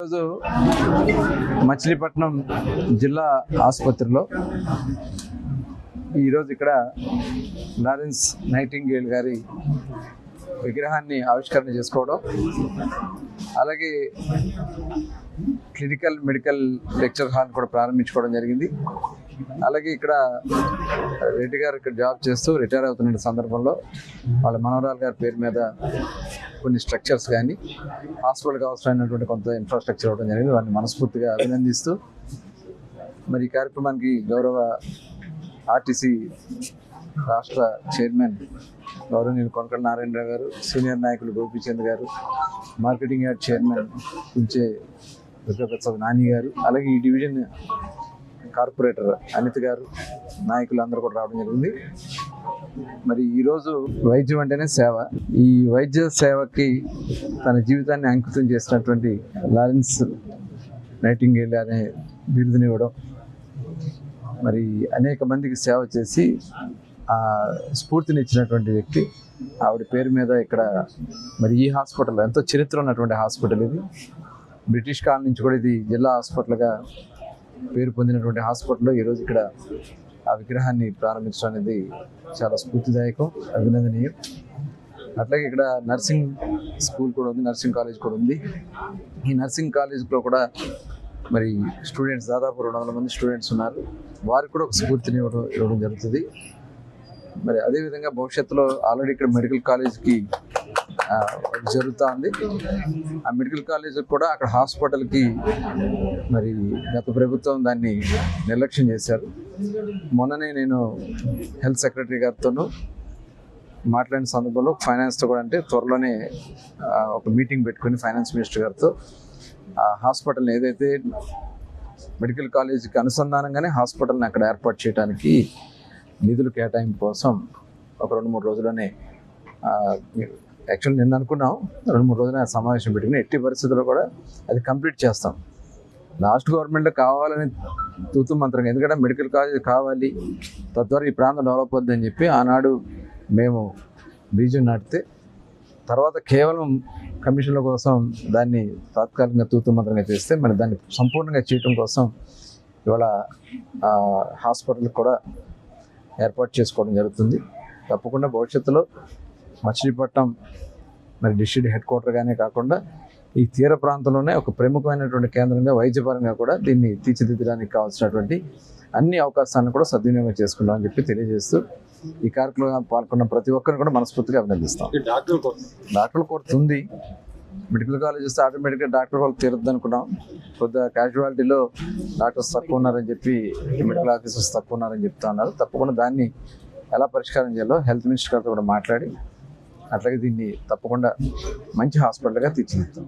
ఈరోజు మచిలీపట్నం జిల్లా ఆసుపత్రిలో ఈరోజు ఇక్కడ లారెన్స్ నైటింగేల్ గారి విగ్రహాన్ని ఆవిష్కరణ చేసుకోవడం, అలాగే క్లినికల్ మెడికల్ లెక్చర్ హాల్ కూడా ప్రారంభించుకోవడం జరిగింది. అలాగే ఇక్కడ రెడ్డి గారు ఇక్కడ జాబ్ చేస్తూ రిటైర్ అవుతున్న సందర్భంలో వాళ్ళ మనవరాలు గారి పేరు మీద కొన్ని స్ట్రక్చర్స్ కానీ హాస్పిటల్కి అవసరమైనటువంటి కొంత ఇన్ఫ్రాస్ట్రక్చర్ ఇవ్వడం జరిగింది. వారిని మనస్ఫూర్తిగా అభినందిస్తూ మరి ఈ కార్యక్రమానికి గౌరవ ఆర్టీసీ రాష్ట్ర చైర్మన్ గౌరవనీయులు కొనకళ్ళ నారాయణరావు గారు, సీనియర్ నాయకులు గోపీచంద్ గారు, marketing yard chairman Kunche Vidyaprasad Nani గారు, అలాగే ఈ డివిజన్ కార్పొరేటర్ అనిత్ గారు, నాయకులు అందరూ కూడా రావడం జరిగింది. మరి ఈరోజు వైద్యం అంటేనే సేవ. ఈ వైద్య సేవకి తన జీవితాన్ని అంకితం చేసినటువంటి లారెన్స్ నైటింగేల్ అనే బిరుదునివ్వడం, మరి అనేక మందికి సేవ చేసి ఆ స్ఫూర్తిని ఇచ్చినటువంటి వ్యక్తి. ఆవిడ పేరు మీద ఇక్కడ మరి ఈ హాస్పిటల్ ఎంతో చరిత్ర ఉన్నటువంటి హాస్పిటల్ ఇది. బ్రిటిష్ కాలం నుంచి కూడా ఇది జిల్లా హాస్పిటల్గా పేరు పొందినటువంటి హాస్పిటల్లో ఈరోజు ఇక్కడ ఆ విగ్రహాన్ని ప్రారంభించడం అనేది చాలా స్ఫూర్తిదాయకం, అభినందనీయం. అట్లాగే ఇక్కడ నర్సింగ్ స్కూల్ కూడా ఉంది, నర్సింగ్ కాలేజ్ కూడా ఉంది. ఈ నర్సింగ్ కాలేజ్లో కూడా మరి స్టూడెంట్స్ దాదాపు 200 మంది స్టూడెంట్స్ ఉన్నారు. వారికి కూడా ఒక స్ఫూర్తిని ఇవ్వడం జరుగుతుంది. మరి అదేవిధంగా భవిష్యత్తులో ఆల్రెడీ ఇక్కడ మెడికల్ కాలేజ్కి జరుగుతూ ఉంది. ఆ మెడికల్ కాలేజ్ కూడా అక్కడ హాస్పిటల్కి మరి గత ప్రభుత్వం దాన్ని నిర్లక్ష్యం చేశారు. మొన్ననే నేను హెల్త్ సెక్రటరీ గారితోనూ మాట్లాడిన సందర్భంలో ఫైనాన్స్తో కూడా, అంటే త్వరలోనే ఒక మీటింగ్ పెట్టుకుని ఫైనాన్స్ మినిస్టర్ గారితో ఆ హాస్పిటల్ని ఏదైతే మెడికల్ కాలేజీకి అనుసంధానంగానే హాస్పిటల్ని అక్కడ ఏర్పాటు చేయడానికి నిధులు కేటాయింపు కోసం ఒక 2-3 రోజుల్లోనే, యాక్చువల్లీ నిన్న అనుకున్నాం 2-3 రోజులనే సమావేశం పెట్టుకుని ఎట్టి పరిస్థితుల్లో కూడా అది కంప్లీట్ చేస్తాం. లాస్ట్ గవర్నమెంట్లో కావాలని తూతు మంత్రంగా, ఎందుకంటే మెడికల్ కాలేజ్ కావాలి, తద్వారా ఈ ప్రాంతం డెవలప్ అవుతుందని చెప్పి ఆనాడు మేము బీజం నాటితే, తర్వాత కేవలం కమిషన్ల కోసం దాన్ని తాత్కాలికంగా తూతు మంత్రంగా చేస్తే మరి దాన్ని సంపూర్ణంగా చేయటం కోసం ఇవాళ హాస్పిటల్ కూడా ఏర్పాటు చేసుకోవడం జరుగుతుంది. తప్పకుండా భవిష్యత్తులో మచిలీపట్నం మరి డిస్ట్రిక్ట్ హెడ్ క్వార్టర్గానే కాకుండా ఈ తీర ప్రాంతంలోనే ఒక ప్రముఖమైనటువంటి కేంద్రంగా వైద్యపరంగా కూడా దీన్ని తీర్చిదిద్దడానికి కావాల్సినటువంటి అన్ని అవకాశాలను కూడా సద్వినియోగం చేసుకుంటామని చెప్పి తెలియజేస్తూ ఈ కార్యక్రమంలో పాల్గొన్న ప్రతి ఒక్కరిని కూడా మనస్ఫూర్తిగా అభినందిస్తాం. డాక్టర్ల కొరత ఉంది. మెడికల్ కాలేజ్ వస్తే ఆటోమేటిక్గా డాక్టర్ వాళ్ళు తీరద్దు అనుకున్నాం. కొద్దిగా క్యాజువాలిటీలో డాక్టర్స్ తక్కువ ఉన్నారని చెప్పి, మెడికల్ ఆఫీసర్స్ తక్కువ ఉన్నారని చెప్తా ఉన్నారు. తప్పకుండా దాన్ని ఎలా పరిష్కారం చేయాలో హెల్త్ మినిస్టర్ గారితో కూడా మాట్లాడి అట్లాగే దీన్ని తప్పకుండా మంచి హాస్పిటల్గా తీర్చిదిద్దాం.